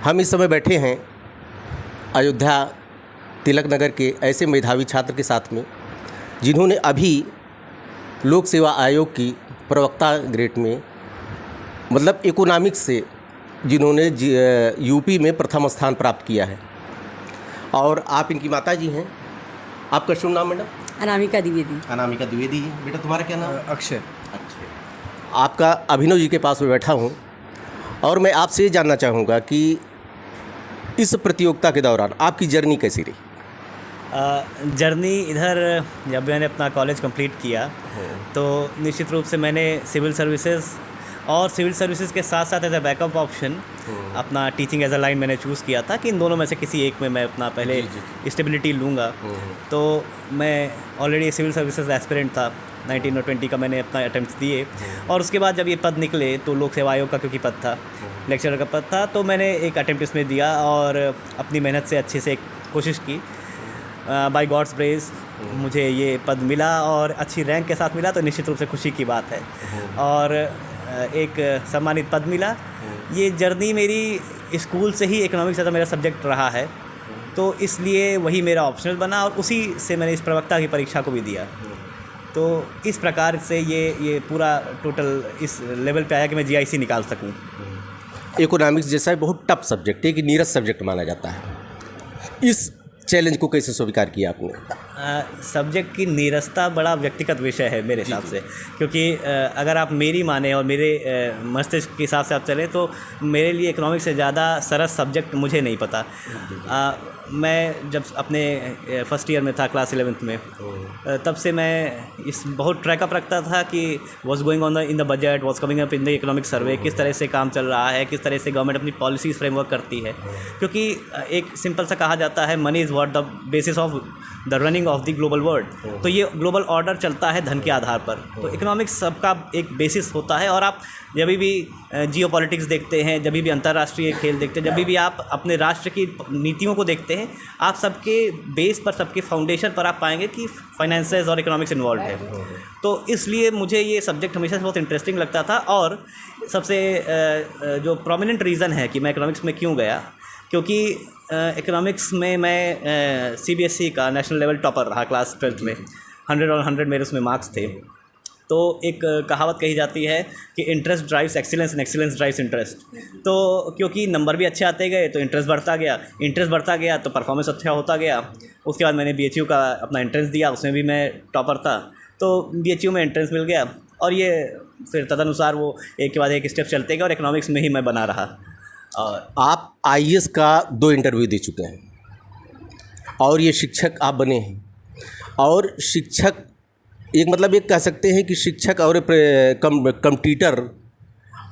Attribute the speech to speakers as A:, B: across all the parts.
A: हम इस समय बैठे हैं अयोध्या तिलक नगर के ऐसे मेधावी छात्र के साथ में जिन्होंने अभी लोक सेवा आयोग की प्रवक्ता ग्रेड में मतलब इकोनॉमिक्स से जिन्होंने यूपी में प्रथम स्थान प्राप्त किया है। और आप इनकी माता जी हैं। आपका शुभ नाम मैडम?
B: अनामिका द्विवेदी।
A: अनामिका द्विवेदी है। बेटा तुम्हारा क्या नाम?
C: अक्षय।
A: अच्छा, आपका अभिनव जी के पास में बैठा हूँ और मैं आपसे ये जानना चाहूँगा कि इस प्रतियोगिता के दौरान आपकी जर्नी कैसी रही?
C: जर्नी इधर जब मैंने अपना कॉलेज कंप्लीट किया तो निश्चित रूप से मैंने सिविल सर्विसेज और सिविल सर्विसेज के साथ साथ एज ए बैकअप ऑप्शन अपना टीचिंग एज अ लाइन मैंने चूज़ किया था कि इन दोनों में से किसी एक में मैं अपना पहले स्टेबिलिटी लूँगा। तो मैं ऑलरेडी सिविल सर्विसेज एस्पिरेंट था, 19 और 20 का मैंने अपना अटेम्प्ट दिए और उसके बाद जब ये पद निकले तो लोक सेवा आयोग का क्योंकि पद था, लेक्चरर का पद था, तो मैंने एक अटेम्प्ट इसमें दिया और अपनी मेहनत से अच्छे से कोशिश की। बाय गॉड्स ग्रेस मुझे ये पद मिला और अच्छी रैंक के साथ मिला, तो निश्चित रूप से खुशी की बात है और एक सम्मानित पद मिला। ये जर्नी मेरी स्कूल से ही इकोनॉमिक्स ज़्यादा मेरा सब्जेक्ट रहा है, तो इसलिए वही मेरा ऑप्शनल बना और उसी से मैंने इस प्रवक्ता की परीक्षा को भी दिया। तो इस प्रकार से ये पूरा टोटल इस लेवल पे आया कि मैं जीआईसी निकाल सकूं।
A: इकोनॉमिक्स जैसा बहुत टफ सब्जेक्ट है कि नीरस सब्जेक्ट माना जाता है, इस चैलेंज को कैसे स्वीकार किया आपने?
C: सब्जेक्ट की नीरसता बड़ा व्यक्तिगत विषय है मेरे हिसाब से, क्योंकि अगर आप मेरी माने और मेरे मस्तिष्क के हिसाब से आप चलें तो मेरे लिए इकोनॉमिक्स से ज़्यादा सरल सब्जेक्ट मुझे नहीं पता। मैं जब अपने फर्स्ट ईयर में था क्लास 11th में, तब से मैं इस बहुत ट्रैकअप रखता था कि what's going on in the budget, what's coming up in the economic survey, किस तरह से काम चल रहा है, किस तरह से गवर्नमेंट अपनी पॉलिसीज़ फ्रेमवर्क करती है। क्योंकि एक सिंपल सा कहा जाता है money is what the basis of the running of the global world. तो ये ग्लोबल ऑर्डर चलता है धन के आधार पर, तो इकोनॉमिक्स सबका एक बेसिस होता है। और आप जब भी जियो पॉलिटिक्स देखते हैं, जब भी अंतर्राष्ट्रीय खेल देखते हैं, जब भी आप अपने राष्ट्र की नीतियों को देखते हैं, आप सबके बेस पर, सबके फाउंडेशन पर आप पाएंगे कि फाइनेंसेस और इकोनॉमिक्स इन्वॉल्व है। तो इसलिए मुझे ये सब्जेक्ट हमेशा से बहुत इंटरेस्टिंग लगता था। और सबसे जो प्रोमिनेंट रीज़न है कि मैं इकोनॉमिक्स में क्यों गया, क्योंकि इकोनॉमिक्स में मैं सीबीएसई का नेशनल लेवल टॉपर रहा क्लास 12th में। 100 और 100 मेरे उसमें मार्क्स थे। तो एक कहावत कही जाती है कि interest drives excellence and excellence drives interest. तो क्योंकि नंबर भी अच्छे आते गए तो इंटरेस्ट बढ़ता गया तो परफॉर्मेंस अच्छा होता गया। उसके बाद मैंने बीएचयू का अपना एंट्रेंस दिया, उसमें भी मैं टॉपर था, तो बीएचयू में एंट्रेंस मिल गया और ये फिर तदनुसार वो एक के बाद एक स्टेप चलते गए और इकोनॉमिक्स में ही मैं बना रहा। और
A: आप आईएएस का 2 इंटरव्यू दे चुके हैं और ये शिक्षक आप बने हैं। और शिक्षक एक मतलब एक कह सकते हैं कि शिक्षक और कम टीचर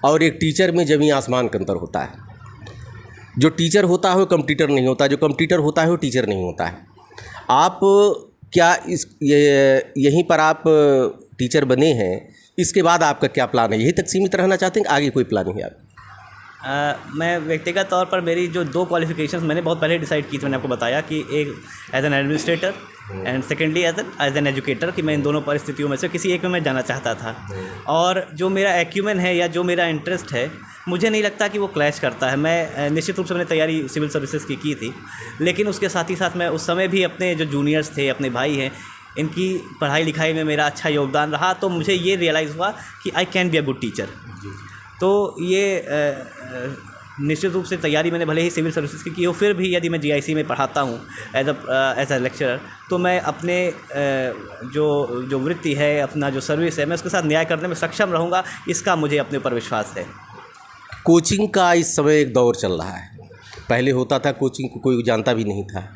A: और एक टीचर में ज़मीन आसमान का अंतर होता है। जो टीचर होता है वो कम टीचर नहीं होता, जो कम टीचर होता है वो टीचर नहीं होता है। आप क्या यहीं पर आप टीचर बने हैं, इसके बाद आपका क्या प्लान है? यहीं तक सीमित रहना चाहते हैं, आगे कोई प्लान है आपका?
C: मैं व्यक्तिगत तौर पर मेरी जो 2 क्वालिफिकेशंस मैंने बहुत पहले डिसाइड की थी। मैंने आपको बताया कि एक as an administrator and secondly as an educator, कि मैं इन दोनों परिस्थितियों में से किसी एक में मैं जाना चाहता था। और जो मेरा एक्यूमेन है या जो मेरा इंटरेस्ट है, मुझे नहीं लगता कि वो क्लैश करता है। मैं निश्चित रूप से मैंने तैयारी सिविल सर्विसेज की थी, लेकिन उसके साथ ही साथ मैं उस समय भी अपने जो जूनियर्स थे, अपने भाई हैं, इनकी पढ़ाई लिखाई में मेरा अच्छा योगदान रहा। तो मुझे ये रियलाइज़ हुआ कि I can be a good teacher. तो ये निश्चित रूप से तैयारी मैंने भले ही सिविल सर्विसेज की हो, फिर भी यदि मैं जीआईसी में पढ़ाता हूँ एज अ लेक्चरर, तो मैं अपने जो वृत्ति है, अपना जो सर्विस है, मैं उसके साथ न्याय करने में सक्षम रहूँगा। इसका मुझे अपने ऊपर विश्वास है।
A: कोचिंग का इस समय एक दौर चल रहा है। पहले होता था कोचिंग को कोई जानता भी नहीं था।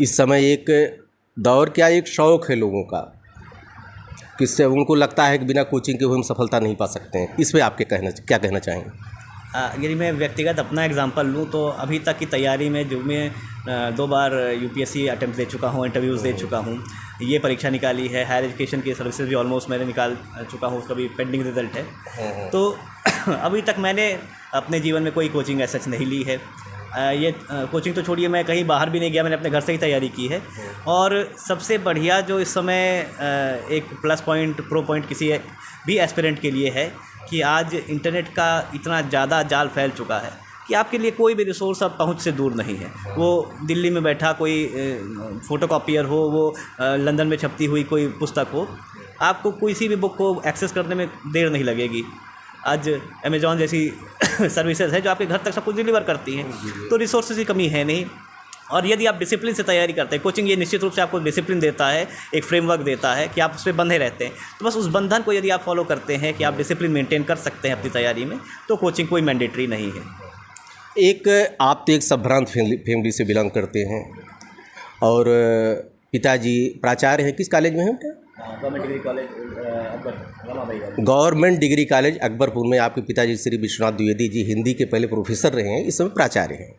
A: इस समय एक दौर क्या, एक शौक़ है लोगों का, किससे उनको लगता है कि बिना कोचिंग के हम सफलता नहीं पा सकते हैं। इस पर आपके क्या कहना चाहेंगे?
C: यदि मैं व्यक्तिगत अपना एग्जांपल लूँ तो अभी तक की तैयारी में जो मैं 2 बार यूपीएससी अटेम्प्ट दे चुका हूँ, इंटरव्यूज़ दे चुका हूँ, ये परीक्षा निकाली है। हायर एजुकेशन की सर्विसेज भी ऑलमोस्ट मैंने निकाल चुका हूँ, उसका भी पेंडिंग रिजल्ट है। तो अभी तक मैंने अपने जीवन में कोई कोचिंग ऐसा नहीं ली है। ये कोचिंग तो छोड़िए, मैं कहीं बाहर भी नहीं गया, मैंने अपने घर से ही तैयारी की है। और सबसे बढ़िया जो इस समय एक प्लस पॉइंट, प्रो पॉइंट किसी भी एस्पिरेंट के लिए है कि आज इंटरनेट का इतना ज़्यादा जाल फैल चुका है कि आपके लिए कोई भी रिसोर्स अब पहुंच से दूर नहीं है। वो दिल्ली में बैठा कोई फ़ोटोकॉपियर हो, वो लंदन में छपती हुई कोई पुस्तक हो, आपको किसी भी बुक को एक्सेस करने में देर नहीं लगेगी। आज अमेज़ॉन जैसी सर्विसेज है जो आपके घर तक सब कुछ डिलीवर करती हैं, तो रिसोर्सेज की कमी है नहीं। और यदि आप डिसिप्लिन से तैयारी करते हैं, कोचिंग ये निश्चित रूप से आपको डिसिप्लिन देता है, एक फ्रेमवर्क देता है कि आप उस पर बंधे रहते हैं। तो बस उस बंधन को यदि आप फॉलो करते हैं कि आप डिसिप्लिन मेंटेन कर सकते हैं अपनी तैयारी में, तो कोचिंग कोई मैंडेटरी नहीं है।
A: एक आप तो एक संभ्रांत फैमिली से बिलोंग करते हैं और पिताजी प्राचार्य हैं। किस कॉलेज में हैं बेटा?
C: Government degree college Ramabai.
A: Government degree college Akbarpur में आपके पिताजी श्री विश्वनाथ द्विवेदी जी हिंदी के पहले प्रोफेसर रहे हैं, इस समय प्राचार्य हैं।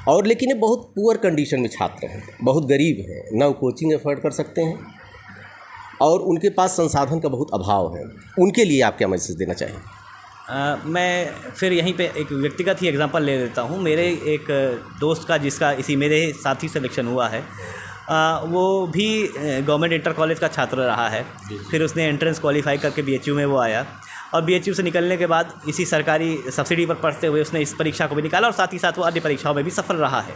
A: और लेकिन ये बहुत पुअर कंडीशन में छात्र हैं, बहुत गरीब हैं, ना वो कोचिंग एफर्ड कर सकते हैं और उनके पास संसाधन का बहुत अभाव है। उनके लिए आप क्या मैसेज देना चाहेंगे?
C: मैं फिर यहीं पे एक व्यक्तिगत ही एग्जांपल ले लेता हूँ। मेरे एक दोस्त का, जिसका इसी मेरे साथी सिलेक्शन हुआ है, वो भी गवर्नमेंट इंटर कॉलेज का छात्र रहा है। फिर उसने एंट्रेंस क्वालिफाई करके बीएचयू में वो आया और बीएचयू से निकलने के बाद इसी सरकारी सब्सिडी पर पढ़ते हुए उसने इस परीक्षा को भी निकाला और साथ ही साथ वो अन्य परीक्षाओं में भी सफल रहा है।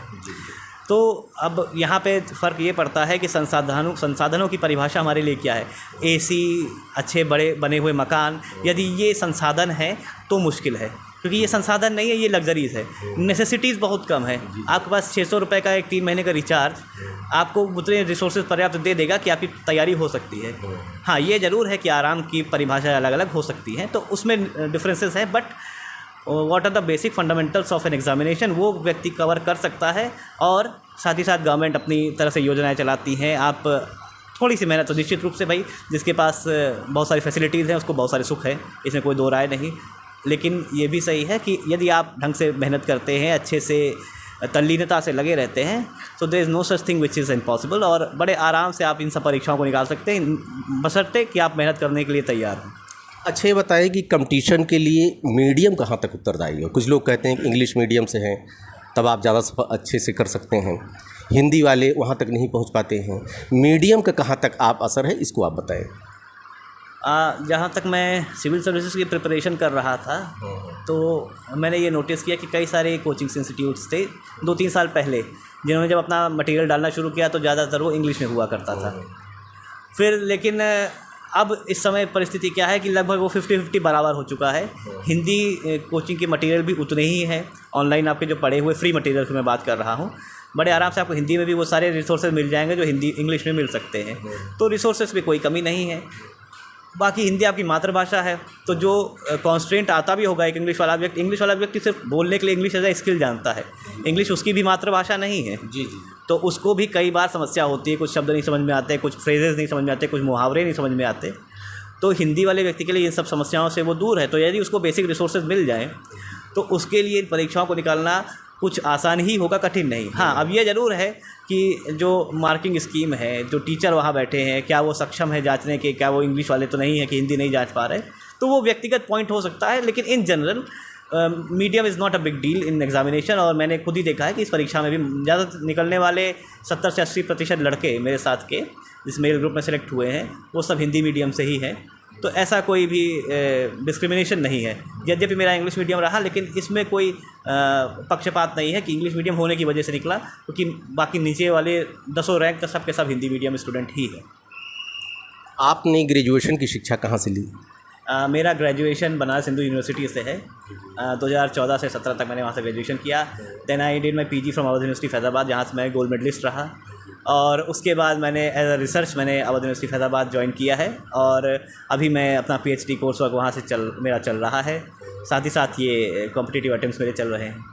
C: तो अब यहाँ पे फ़र्क ये पड़ता है कि संसाधनों की परिभाषा हमारे लिए क्या है। एसी, अच्छे बड़े बने हुए मकान, यदि ये संसाधन है तो मुश्किल है, क्योंकि ये संसाधन नहीं है, ये लग्जरीज़ है। नेसेसिटीज़ बहुत कम है। आपके पास 600 रुपये का एक 3 महीने का रिचार्ज आपको उतने रिसोर्सेज पर्याप्त दे देगा कि आपकी तैयारी हो सकती है। हाँ, ये ज़रूर है कि आराम की परिभाषा अलग अलग हो सकती हैं, तो उसमें डिफरेंसेस हैं, but what are the basic fundamentals of an examination वो व्यक्ति कवर कर सकता है। और साथ ही साथ गवर्नमेंट अपनी तरफ से योजनाएं चलाती हैं। आप थोड़ी सी मेहनत तो निश्चित रूप से, भाई जिसके पास बहुत सारी फैसिलिटीज़ हैं उसको बहुत सारे सुख हैं, इसमें कोई दो राय नहीं। लेकिन ये भी सही है कि यदि आप ढंग से मेहनत करते हैं, अच्छे से तल्लीनता से लगे रहते हैं, तो there is no such thing which is impossible, और बड़े आराम से आप इन सब परीक्षाओं को निकाल सकते हैं, बशर्ते कि आप मेहनत करने के लिए तैयार हों।
A: अच्छा, ये बताइए कि कंपटीशन के लिए मीडियम कहाँ तक उत्तरदायी हो? कुछ लोग कहते हैं कि इंग्लिश मीडियम से हैं तब आप ज़्यादा अच्छे से कर सकते हैं, हिंदी वाले वहाँ तक नहीं पहुँच पाते हैं। मीडियम का कहाँ तक आप असर है, इसको आप बताएं।
C: जहाँ तक मैं सिविल सर्विसेज की प्रिपरेशन कर रहा था, तो मैंने ये नोटिस किया कि कई सारे कोचिंग इंस्टीट्यूट्स थे 2-3 साल पहले, जिन्होंने जब अपना मटेरियल डालना शुरू किया तो ज़्यादातर वो इंग्लिश में हुआ करता था। फिर लेकिन अब इस समय परिस्थिति क्या है कि लगभग वो 50-50 बराबर हो चुका है। हिंदी कोचिंग के मटेरियल भी उतने ही हैं। ऑनलाइन आपके जो पढ़े हुए फ्री मटेरियल की मैं बात कर रहा हूँ, बड़े आराम से आपको हिंदी में भी वो सारे रिसोर्सेज मिल जाएंगे जो हिंदी इंग्लिश में मिल सकते हैं। तो रिसोर्सेज में कोई कमी नहीं है। बाकी हिंदी आपकी मातृभाषा है, तो जो कॉन्स्ट्रेंट आता भी होगा एक इंग्लिश वाला व्यक्ति सिर्फ बोलने के लिए इंग्लिश एज ए स्किल जानता है, इंग्लिश उसकी भी मातृभाषा नहीं है। जी। तो उसको भी कई बार समस्या होती है, कुछ शब्द नहीं समझ में आते, कुछ फ्रेजेस नहीं समझ में आते, कुछ मुहावरे नहीं समझ में आते। तो हिंदी वाले व्यक्ति के लिए इन सब समस्याओं से वो दूर है। तो यदि उसको बेसिक रिसोर्सेज मिल जाएँ तो उसके लिए इन परीक्षाओं को निकालना कुछ आसान ही होगा, कठिन नहीं। हाँ, अब ये ज़रूर है कि जो मार्किंग स्कीम है, जो टीचर वहाँ बैठे हैं, क्या वो सक्षम है जांचने के, क्या वो इंग्लिश वाले तो नहीं है कि हिंदी नहीं जांच पा रहे, तो वो व्यक्तिगत पॉइंट हो सकता है। लेकिन in general medium is not a big deal in examination. और मैंने खुद ही देखा है कि इस परीक्षा में भी ज़्यादा निकलने वाले 70 से 80% लड़के मेरे साथ के जिस मेल ग्रुप में सेलेक्ट हुए हैं वो सब हिंदी मीडियम से ही हैं। तो ऐसा कोई भी डिस्क्रिमिनेशन नहीं है। यद्यपि मेरा इंग्लिश मीडियम रहा, लेकिन इसमें कोई पक्षपात नहीं है कि इंग्लिश मीडियम होने की वजह से निकला, क्योंकि बाकी नीचे वाले 10 रैंक का सब के सब हिंदी मीडियम स्टूडेंट ही है।
A: आपने ग्रेजुएशन की शिक्षा कहाँ से ली?
C: मेरा ग्रेजुएशन बनारस हिंदू यूनिवर्सिटी से है। 2014 से 17 तक मैंने वहाँ से ग्रेजुएशन किया। Then I did my PG from Avadh university Faizabad, जहाँ से मैं गोल्ड मेडलिस्ट रहा। और उसके बाद मैंने एज अ रिसर्च मैंने अवध यूनिवर्सिटी फैज़ाबाद ज्वाइन किया है, और अभी मैं अपना पीएचडी कोर्स वर्क वहाँ से मेरा चल रहा है। साथ ही साथ ये कॉम्पिटिटिव अटेम्प्ट्स मेरे चल रहे हैं।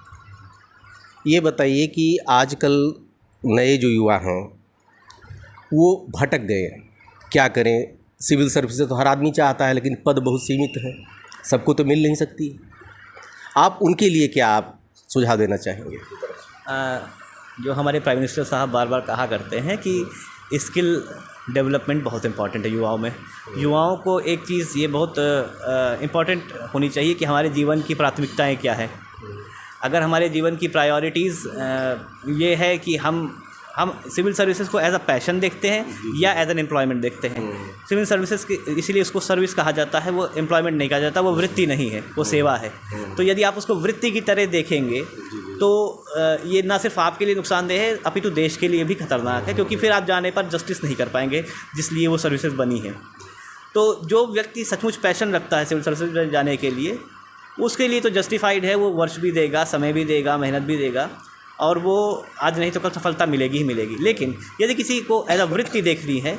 A: ये बताइए कि आजकल नए जो युवा हैं वो भटक गए, क्या करें? सिविल सर्विसेज तो हर आदमी चाहता है, लेकिन पद बहुत सीमित है, सबको तो मिल नहीं सकती। आप उनके लिए क्या आप सुझाव देना चाहेंगे?
C: जो हमारे प्राइम मिनिस्टर साहब बार बार कहा करते हैं कि स्किल डेवलपमेंट बहुत इंपॉर्टेंट है युवाओं में। युवाओं को एक चीज़ ये बहुत इम्पॉर्टेंट होनी चाहिए कि हमारे जीवन की प्राथमिकताएं क्या है। अगर हमारे जीवन की प्रायोरिटीज़ ये है कि हम हम सिविल सर्विसेज को एज अ पैशन देखते हैं या एज एन एम्प्लॉयमेंट देखते हैं। सिविल सर्विसेज की इसीलिए उसको सर्विस कहा जाता है, वो एम्प्लॉयमेंट नहीं कहा जाता, वो वृत्ति नहीं है, वो सेवा है। तो यदि आप उसको वृत्ति की तरह देखेंगे तो ये ना सिर्फ आपके लिए नुकसानदेह है अपितु देश के लिए भी खतरनाक है, क्योंकि फिर आप जाने पर जस्टिस नहीं कर पाएंगे जिसलिए वो सर्विसेज बनी है। तो जो व्यक्ति सचमुच पैशन रखता है सिविल सर्विसेज में जाने के लिए, उसके लिए तो जस्टिफाइड है, वो वर्ष भी देगा, समय भी देगा, मेहनत भी देगा, और वो आज नहीं तो कल सफलता मिलेगी ही मिलेगी। लेकिन यदि किसी को एज अ वृत्ति देखनी है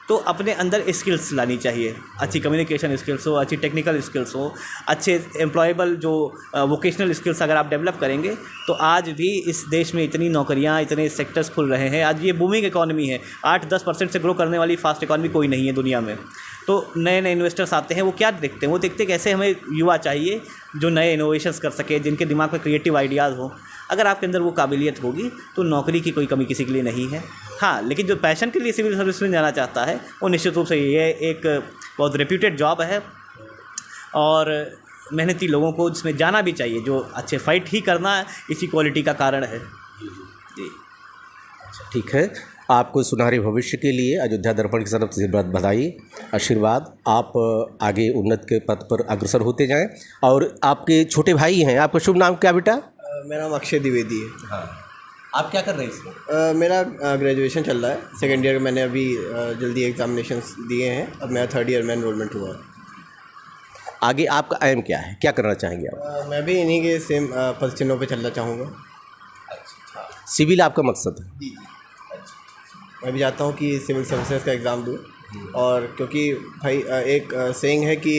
C: तो अपने अंदर स्किल्स लानी चाहिए, अच्छी कम्युनिकेशन स्किल्स हो, अच्छी टेक्निकल स्किल्स हो, अच्छे एम्प्लॉयबल जो वोकेशनल स्किल्स अगर आप डेवलप करेंगे तो आज भी इस देश में इतनी नौकरियां, इतने सेक्टर्स खुल रहे हैं। आज ये बूमिंग इकॉनमी है, 8-10% से ग्रो करने वाली फास्ट इकॉनमी कोई नहीं है दुनिया में। तो नए नए इन्वेस्टर्स आते हैं, वो क्या देखते हैं? वो देखते हैं कैसे हमें युवा चाहिए जो नए इनोवेशंस कर सके, जिनके दिमाग में क्रिएटिव आइडियाज़ हो। अगर आपके अंदर वो काबिलियत होगी तो नौकरी की कोई कमी किसी के लिए नहीं है। हाँ, लेकिन जो पैशन के लिए सिविल सर्विस में जाना चाहता है वो निश्चित रूप से ये एक बहुत रेप्यूटेड जॉब है और मेहनती लोगों को इसमें जाना भी चाहिए, जो अच्छे फाइट ही करना इसी क्वालिटी का कारण है। जी,
A: ठीक है। आपको सुनहरे भविष्य के लिए अयोध्या दर्पण की तरफ से बधाई, आशीर्वाद। आप आगे उन्नत के पथ पर अग्रसर होते जाएं। और आपके छोटे भाई हैं, आपका शुभ नाम क्या बेटा?
B: मेरा नाम अक्षय द्विवेदी है।
A: हाँ, आप क्या कर रहे हैं इसमें?
B: मेरा ग्रेजुएशन चल रहा है, सेकेंड ईयर। मैंने अभी जल्दी एग्जामिनेशंस दिए हैं, अब मेरा थर्ड ईयर में एनरोलमेंट हुआ है।
A: आगे आपका एम क्या है, क्या करना चाहेंगे आप?
B: मैं भी इन्हीं के सेम पद चिन्हों पे चलना चाहूँगा।
A: सिविल आपका मकसद है?
B: मैं भी चाहता हूँ कि सिविल सर्विसेज का एग्ज़ाम दूँ, और क्योंकि भाई एक सेइंग है कि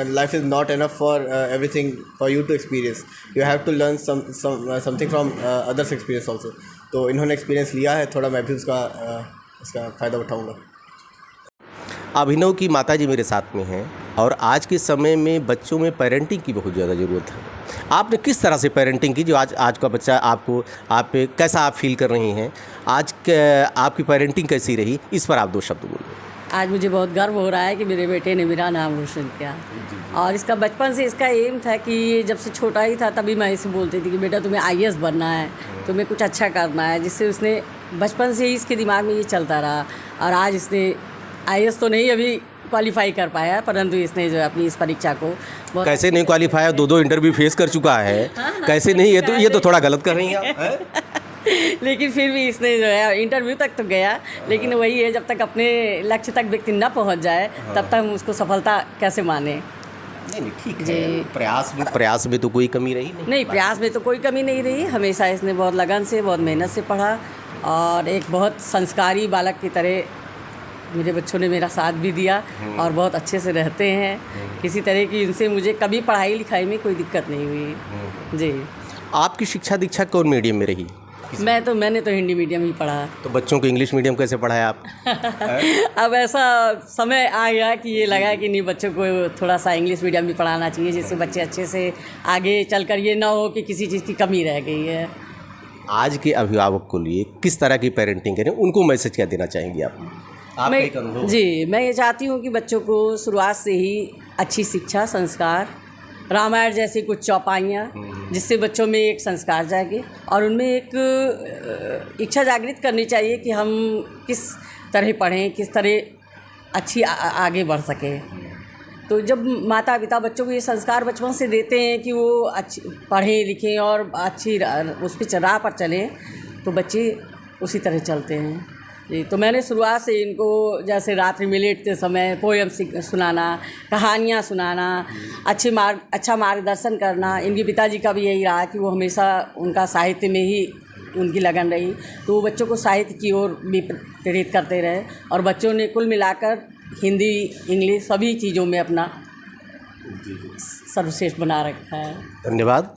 B: life is not enough for everything for you to experience, you have to learn something from others experience also. तो इन्होंने एक्सपीरियंस लिया है, थोड़ा मैं भी उसका फ़ायदा उठाऊँगा।
A: अभिनव की माताजी मेरे साथ में हैं और आज के समय में बच्चों में पेरेंटिंग की बहुत ज़्यादा ज़रूरत है। आपने किस तरह से पेरेंटिंग की जो आज का बच्चा आपको आप पे कैसा आप फील कर रही हैं? आपकी पेरेंटिंग कैसी रही, इस पर आप 2 शब्द बोलिए।
D: आज मुझे बहुत गर्व हो रहा है कि मेरे बेटे ने मेरा नाम रोशन किया, और इसका बचपन से इसका एम था कि जब से छोटा ही था तभी मैं इसे बोलती थी कि बेटा तुम्हें IAS बनना है, तुम्हें कुछ अच्छा करना है, जिससे उसने बचपन से ही इसके दिमाग में ये चलता रहा। और आज इसने IAS तो नहीं अभी क्वालिफाई कर पाया, परंतु इसने जो है अपनी इस परीक्षा को बहुत
A: कैसे नहीं क्वालिफाई, 2 इंटरव्यू फेस कर चुका है। कैसे नहीं, ये तो थोड़ा गलत कर रही हैं आप।
D: लेकिन फिर भी इसने जो है इंटरव्यू तक तो गया, लेकिन वही है, जब तक अपने लक्ष्य तक व्यक्ति न पहुंच जाए तब तक हम उसको सफलता कैसे माने।
A: नहीं ठीक है, प्रयास में तो कोई कमी रही नहीं।
D: प्रयास में तो कोई कमी नहीं रही। हमेशा इसने बहुत लगन से, बहुत मेहनत से पढ़ा, और एक बहुत संस्कारी बालक की तरह मेरे बच्चों ने मेरा साथ भी दिया और बहुत अच्छे से रहते हैं। किसी तरह की इनसे मुझे कभी पढ़ाई लिखाई में कोई दिक्कत नहीं हुई। जी,
A: आपकी शिक्षा दीक्षा कौन मीडियम में रही?
D: मैंने तो हिंदी मीडियम ही पढ़ा।
A: तो बच्चों को इंग्लिश मीडियम कैसे पढ़ाया आप?
D: अब ऐसा समय आ गया कि ये लगा कि नहीं, बच्चों को थोड़ा सा इंग्लिश मीडियम भी पढ़ाना चाहिए, जिससे बच्चे अच्छे से आगे चलकर ये ना हो कि किसी चीज़ की कमी रह गई है। आज
A: के अभिभावक को लिए किस तरह की पेरेंटिंग करें, उनको मैसेज क्या देना चाहेंगे आप?
D: मैं ये चाहती हूँ कि बच्चों को शुरुआत से ही अच्छी शिक्षा, संस्कार, रामायण जैसी कुछ चौपाइयाँ, जिससे बच्चों में एक संस्कार जागे और उनमें एक इच्छा जागृत करनी चाहिए कि हम किस तरह पढ़ें, किस तरह अच्छी आगे बढ़ सकें। तो जब माता पिता बच्चों को ये संस्कार बचपन से देते हैं कि वो अच्छी पढ़ें लिखें और अच्छी उस पर राह पर चलें, तो बच्चे उसी तरह चलते हैं। जी, तो मैंने शुरुआत से इनको जैसे रात्रि में लेटते समय पोएम सुनाना, कहानियाँ सुनाना, अच्छा मार्गदर्शन करना। इनके पिताजी का भी यही रहा कि वो हमेशा उनका साहित्य में ही उनकी लगन रही, तो वो बच्चों को साहित्य की ओर भी प्रेरित करते रहे, और बच्चों ने कुल मिलाकर हिंदी, इंग्लिश सभी चीज़ों में अपना सर्वश्रेष्ठ बना रखा है।
A: धन्यवाद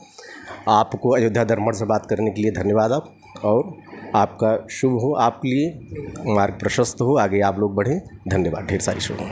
A: आपको, अयोध्या दर्पण से बात करने के लिए धन्यवाद आप, और आपका शुभ हो, आपके लिए मार्ग प्रशस्त हो, आगे आप लोग बढ़ें। धन्यवाद, ढेर सारी शुभ।